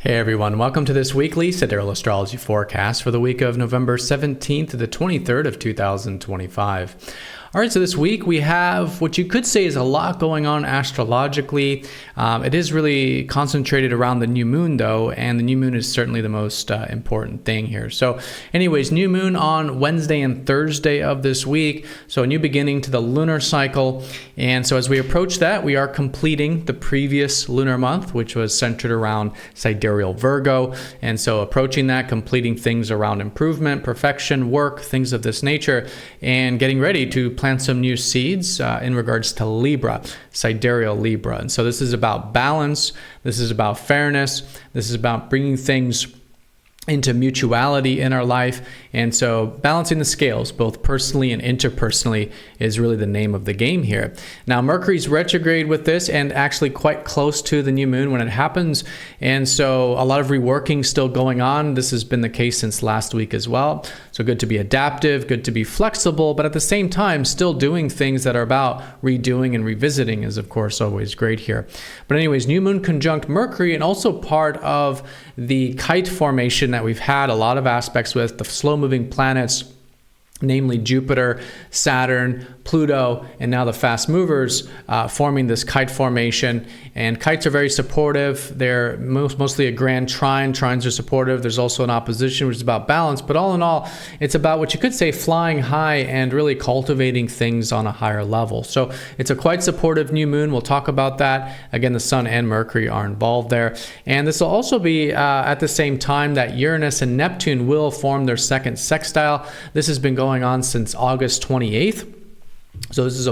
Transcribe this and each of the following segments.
Hey everyone, welcome to this weekly Sidereal Astrology forecast for the week of November 17th to the 23rd of 2025. All right, so this week we have what you could say is a lot going on astrologically. It is really concentrated around the new moon though, and the new moon is certainly the most important thing here. So anyways, new moon on Wednesday and Thursday of this week. So a new beginning to the lunar cycle. And so as we approach that, we are completing the previous lunar month, which was centered around Sidereal Virgo. And so approaching that, completing things around improvement, perfection, work, things of this nature, and getting ready to plant some new seeds in regards to Libra, Sidereal Libra. And so this is about balance. This is about fairness. This is about bringing things into mutuality in our life. And so balancing the scales, both personally and interpersonally, is really the name of the game here. Now, Mercury's retrograde with this and actually quite close to the new moon when it happens. And so a lot of reworking still going on. This has been the case since last week as well. So good to be adaptive, good to be flexible, but at the same time, still doing things that are about redoing and revisiting is, of course, always great here. But anyways, new moon conjunct Mercury, and also part of the Kite formation that we've had a lot of aspects with, the slow-moving planets, namely Jupiter, Saturn, Pluto, and now the fast movers forming this Kite formation. And kites are very supportive. They're mostly a grand trine. Trines are supportive. There's also an opposition, which is about balance. But all in all, it's about what you could say flying high and really cultivating things on a higher level. So it's a quite supportive new moon. We'll talk about that. Again, the Sun and Mercury are involved there. And this will also be at the same time that Uranus and Neptune will form their second sextile. This has been going on since August 28th. So this is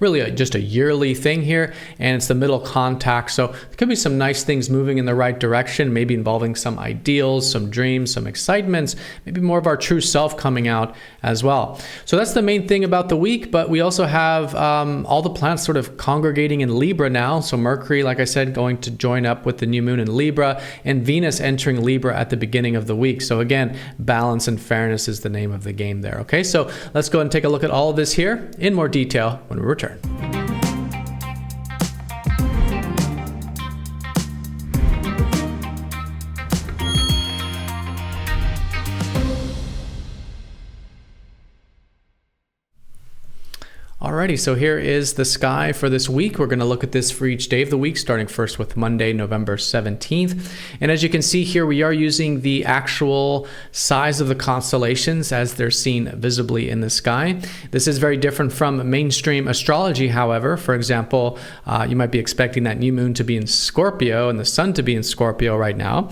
really just a yearly thing here, and it's the middle contact. So there could be some nice things moving in the right direction, maybe involving some ideals, some dreams, some excitements, maybe more of our true self coming out as well. So that's the main thing about the week, but we also have all the planets sort of congregating in Libra now. So Mercury, like I said, going to join up with the new moon in Libra, and Venus entering Libra at the beginning of the week. So again, balance and fairness is the name of the game there. Okay, so let's go and take a look at all of this here in more detail when we return. Alrighty, so here is the sky for this week. We're going to look at this for each day of the week, starting first with Monday, November 17th. And as you can see here, we are using the actual size of the constellations as they're seen visibly in the sky. This is very different from mainstream astrology, however. For example, you might be expecting that new moon to be in Scorpio and the sun to be in Scorpio right now.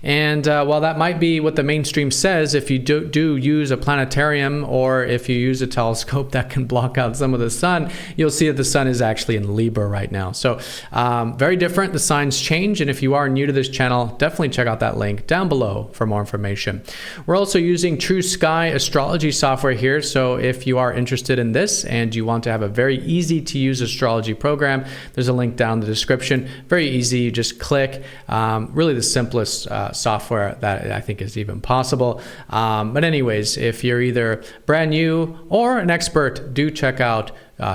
And while that might be what the mainstream says, if you do use a planetarium or if you use a telescope that can block out some of the sun, you'll see that the sun is actually in Libra right now. So very different. The signs change. And if you are new to this channel, definitely check out that link down below for more information. We're also using True Sky astrology software here. So if you are interested in this and you want to have a very easy to use astrology program, there's a link down in the description. Very easy. You just click. Really the simplest software that I think is even possible. But anyways, if you're either brand new or an expert, do check out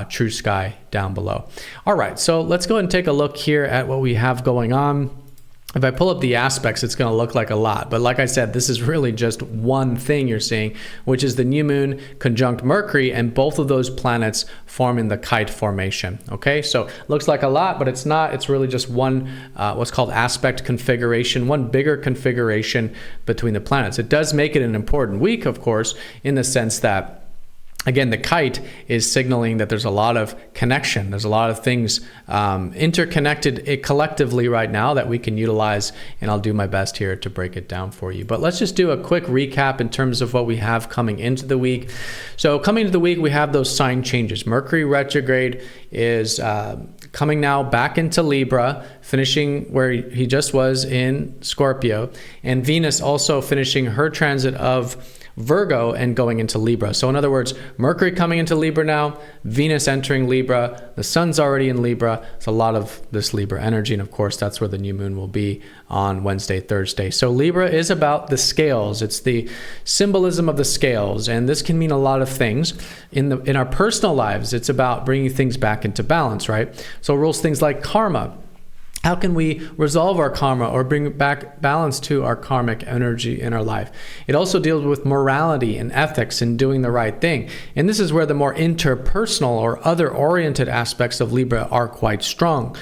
True Sky down below. All right, so let's go ahead and take a look here at what we have going on. If I pull up the aspects, it's going to look like a lot. But like I said, this is really just one thing you're seeing, which is the new moon conjunct Mercury, and both of those planets forming the Kite formation. Okay, so looks like a lot, but it's not. It's really just one, what's called aspect configuration, one bigger configuration between the planets. It does make it an important week, of course, in the sense that, again, the Kite is signaling that there's a lot of connection. There's a lot of things interconnected collectively right now that we can utilize, and I'll do my best here to break it down for you. But let's just do a quick recap in terms of what we have coming into the week. So coming into the week, we have those sign changes. Mercury retrograde is coming now back into Libra, finishing where he just was in Scorpio, and Venus also finishing her transit of Virgo and going into Libra. So in other words, Mercury coming into Libra now, Venus entering Libra, the sun's already in Libra. It's a lot of this Libra energy, and of course that's where the new moon will be on Wednesday, Thursday. So Libra is about the scales. It's the symbolism of the scales, and this can mean a lot of things. In our personal lives, it's about bringing things back into balance, right? So it rules things like karma. How can we resolve our karma or bring back balance to our karmic energy in our life? It also deals with morality and ethics and doing the right thing. And this is where the more interpersonal or other-oriented aspects of Libra are quite strong.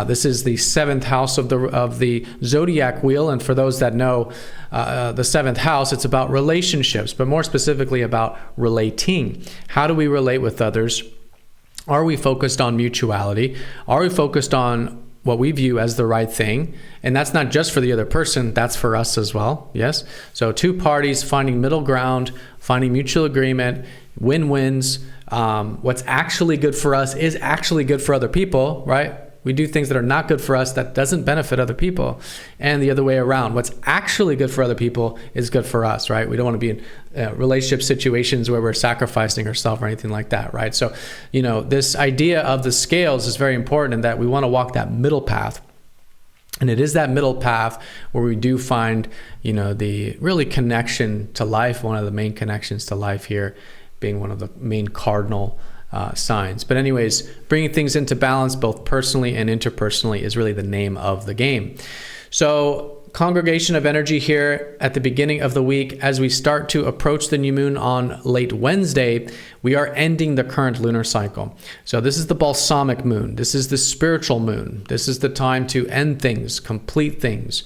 This is the seventh house of the Zodiac wheel. And for those that know the seventh house, it's about relationships, but more specifically about relating. How do we relate with others? Are we focused on mutuality? Are we focused on what we view as the right thing? And that's not just for the other person, that's for us as well. Yes. So two parties finding middle ground, finding mutual agreement, win-wins. What's actually good for us is actually good for other people, right? We do things that are not good for us that doesn't benefit other people, and the other way around. What's actually good for other people is good for us, right? We don't want to be in relationship situations where we're sacrificing ourselves or anything like that, right? So, this idea of the scales is very important in that we want to walk that middle path. And it is that middle path where we do find, the really connection to life, one of the main connections to life here being one of the main cardinal signs. But anyways, bringing things into balance both personally and interpersonally is really the name of the game. So congregation of energy here at the beginning of the week. As we start to approach the new moon on late Wednesday, we are ending the current lunar cycle. So this is the balsamic moon. This is the spiritual moon. This is the time to end things, complete things,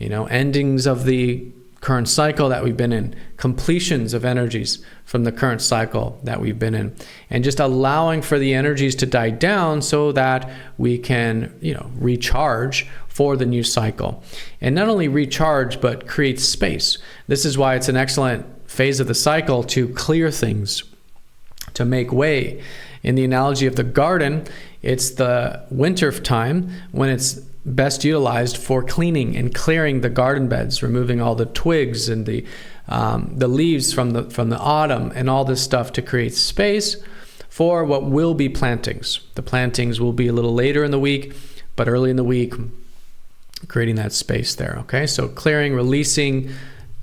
endings of the current cycle that we've been in, completions of energies from the current cycle that we've been in, and just allowing for the energies to die down so that we can, recharge for the new cycle. And not only recharge, but create space. This is why it's an excellent phase of the cycle to clear things, to make way. In the analogy of the garden, it's the winter time when it's best utilized for cleaning and clearing the garden beds, removing all the twigs and the leaves from the autumn and all this stuff to create space for what will be plantings. The plantings will be a little later in the week, but early in the week, creating that space there. Okay, so clearing, releasing,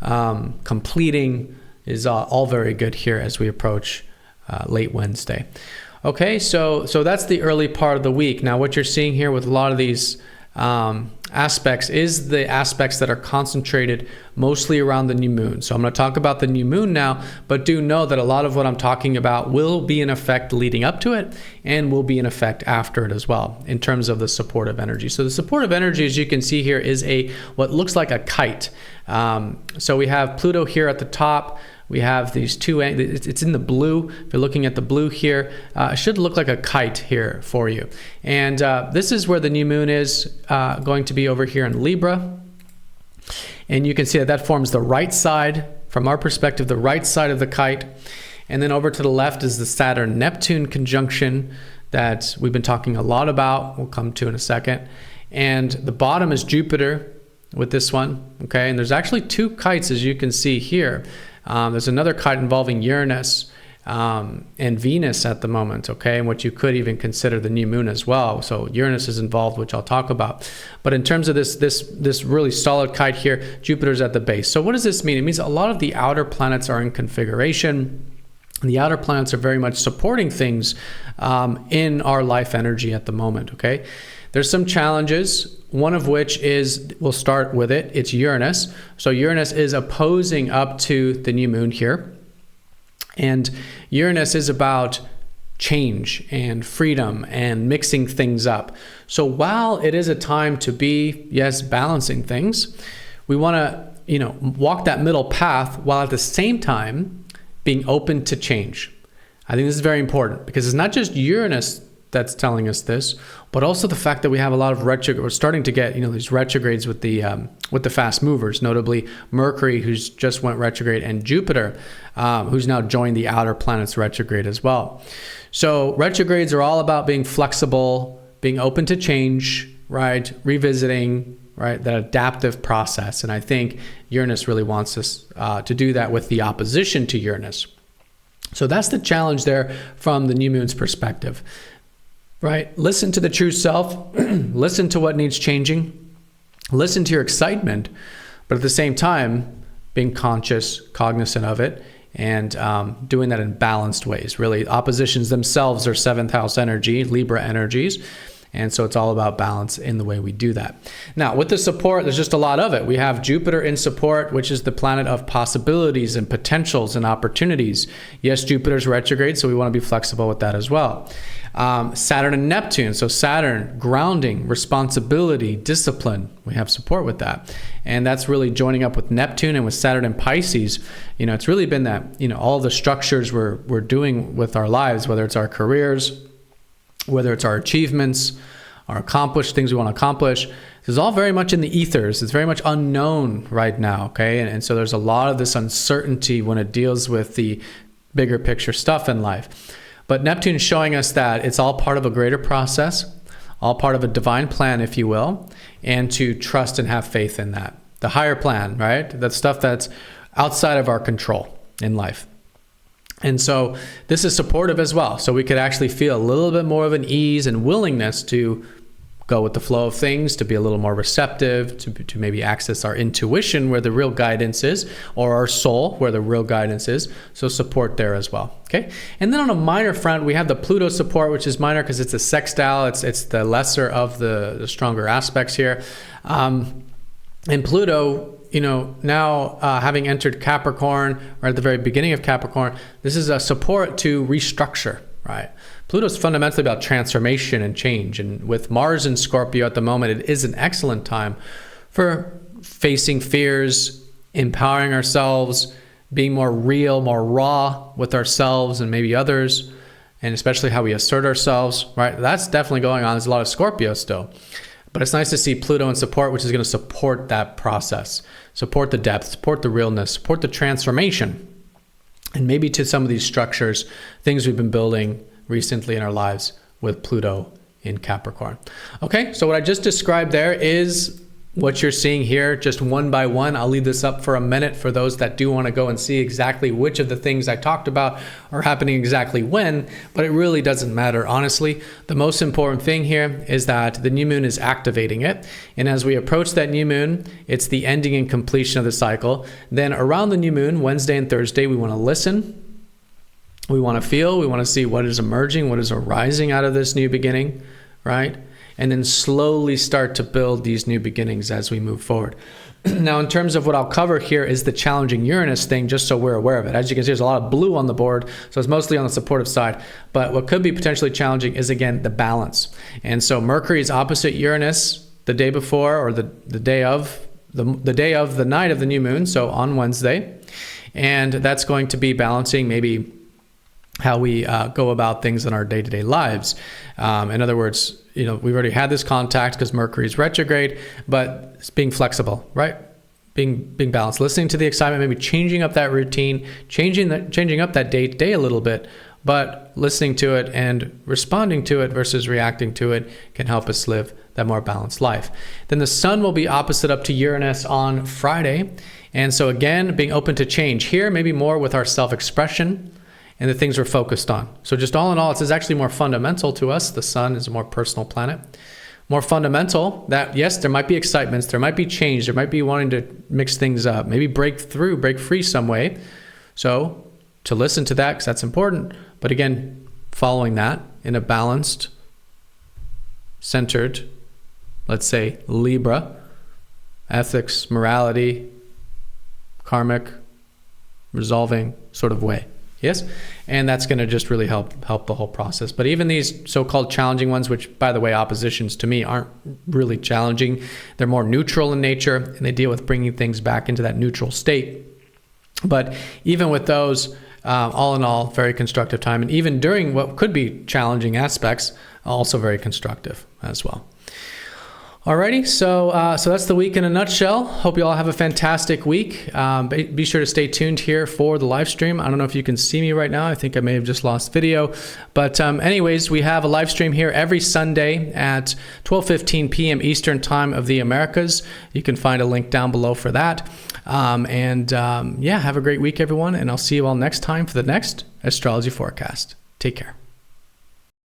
completing is all very good here as we approach late Wednesday. Okay, so that's the early part of the week. Now, what you're seeing here with a lot of these aspects is the aspects that are concentrated mostly around the new moon. So I'm going to talk about the new moon now, but do know that a lot of what I'm talking about will be in effect leading up to it and will be in effect after it as well in terms of the supportive energy. So the supportive energy, as you can see here, is what looks like a kite. So we have Pluto here at the top. We have these two, it's in the blue. If you're looking at the blue here, it should look like a kite here for you. And this is where the new moon is going to be over here in Libra. And you can see that forms the right side, from our perspective, the right side of the kite. And then over to the left is the Saturn-Neptune conjunction that we've been talking a lot about. We'll come to in a second. And the bottom is Jupiter with this one, okay? And there's actually two kites, as you can see here. There's another kite involving Uranus and Venus at the moment, okay? And what you could even consider the new moon as well. So Uranus is involved, which I'll talk about. But in terms of this really solid kite here, Jupiter's at the base. So what does this mean? It means a lot of the outer planets are in configuration. The outer planets are very much supporting things in our life energy at the moment, okay? There's some challenges, one of which is, we'll start with it, it's Uranus. So Uranus is opposing up to the new moon here. And Uranus is about change and freedom and mixing things up. So while it is a time to be, yes, balancing things, we want to, walk that middle path while at the same time being open to change. I think this is very important because it's not just Uranus that's telling us this, but also the fact that we have a lot of retrograde. We're starting to get, these retrogrades with the fast movers, notably Mercury, who's just went retrograde, and Jupiter, who's now joined the outer planets retrograde as well. So retrogrades are all about being flexible, being open to change, right? Revisiting, right? That adaptive process. And I think Uranus really wants us to do that with the opposition to Uranus. So that's the challenge there from the new moon's perspective. Right? Listen to the true self. Listen to what needs changing. Listen to your excitement, but at the same time, being conscious, cognizant of it, and doing that in balanced ways. Really, oppositions themselves are seventh house energy, Libra energies, And so it's all about balance in the way we do that. Now, with the support, there's just a lot of it. We have Jupiter in support, which is the planet of possibilities and potentials and opportunities. Yes, Jupiter's retrograde, so we want to be flexible with that as well. Saturn and Neptune. So Saturn, grounding, responsibility, discipline. We have support with that. And that's really joining up with Neptune and with Saturn and Pisces. It's really been that, all the structures we're doing with our lives, whether it's our careers, whether it's our achievements, our accomplished things we want to accomplish. This is all very much in the ethers. It's very much unknown right now, okay? And so there's a lot of this uncertainty when it deals with the bigger picture stuff in life. But Neptune is showing us that it's all part of a greater process, all part of a divine plan, if you will, and to trust and have faith in that. The higher plan, right? That stuff that's outside of our control in life. And so this is supportive as well. So we could actually feel a little bit more of an ease and willingness to go with the flow of things, to be a little more receptive, to maybe access our intuition where the real guidance is, or our soul where the real guidance is. So support there as well. Okay. And then on a minor front, we have the Pluto support, which is minor because it's a sextile. It's the lesser of the stronger aspects here. And Pluto, now having entered Capricorn, or at the very beginning of Capricorn, this is a support to restructure, right? Pluto is fundamentally about transformation and change. And with Mars in Scorpio at the moment, it is an excellent time for facing fears, empowering ourselves, being more real, more raw with ourselves and maybe others, and especially how we assert ourselves, right? That's definitely going on. There's a lot of Scorpio still. But it's nice to see Pluto in support, which is going to support that process, support the depth, support the realness, support the transformation, and maybe to some of these structures, things we've been building recently in our lives with Pluto in Capricorn. Okay, so what I just described there is what you're seeing here, just one by one. I'll leave this up for a minute for those that do want to go and see exactly which of the things I talked about are happening exactly when, but it really doesn't matter, honestly. The most important thing here is that the new moon is activating it. And as we approach that new moon, it's the ending and completion of the cycle. Then around the new moon, Wednesday and Thursday, we want to listen. We want to feel, we want to see what is emerging, what is arising out of this new beginning, right? And then slowly start to build these new beginnings as we move forward. Now, in terms of what I'll cover here is the challenging Uranus thing, just so we're aware of it. As you can see, there's a lot of blue on the board, so it's mostly on the supportive side. But what could be potentially challenging is, again, the balance. And so Mercury is opposite Uranus the day before, or the day of the night of the new moon, so on Wednesday. And that's going to be balancing maybe how we go about things in our day-to-day lives. In other words, we've already had this contact because Mercury is retrograde, but it's being flexible, right? Being balanced, listening to the excitement, maybe changing up that routine, changing up that day-to-day a little bit, but listening to it and responding to it versus reacting to it can help us live that more balanced life. Then the sun will be opposite up to Uranus on Friday. And so again, being open to change here, maybe more with our self-expression and the things we're focused on. So just all in all, it's actually more fundamental to us. The sun is a more personal planet. More fundamental that, yes, there might be excitements, there might be change, there might be wanting to mix things up, maybe break free some way. So to listen to that, because that's important. But again, following that in a balanced, centered, let's say Libra, ethics, morality, karmic, resolving sort of way. Yes, and that's going to just really help the whole process. But even these so-called challenging ones, which, by the way, oppositions to me aren't really challenging. They're more neutral in nature, and they deal with bringing things back into that neutral state. But even with those, all in all, very constructive time. And even during what could be challenging aspects, also very constructive as well. Alrighty, so that's the week in a nutshell. Hope you all have a fantastic week. Be sure to stay tuned here for the live stream. I don't know if you can see me right now. I think I may have just lost video. But anyways, we have a live stream here every Sunday at 12:15 p.m. Eastern Time of the Americas. You can find a link down below for that. Yeah, have a great week, everyone. And I'll see you all next time for the next astrology forecast. Take care.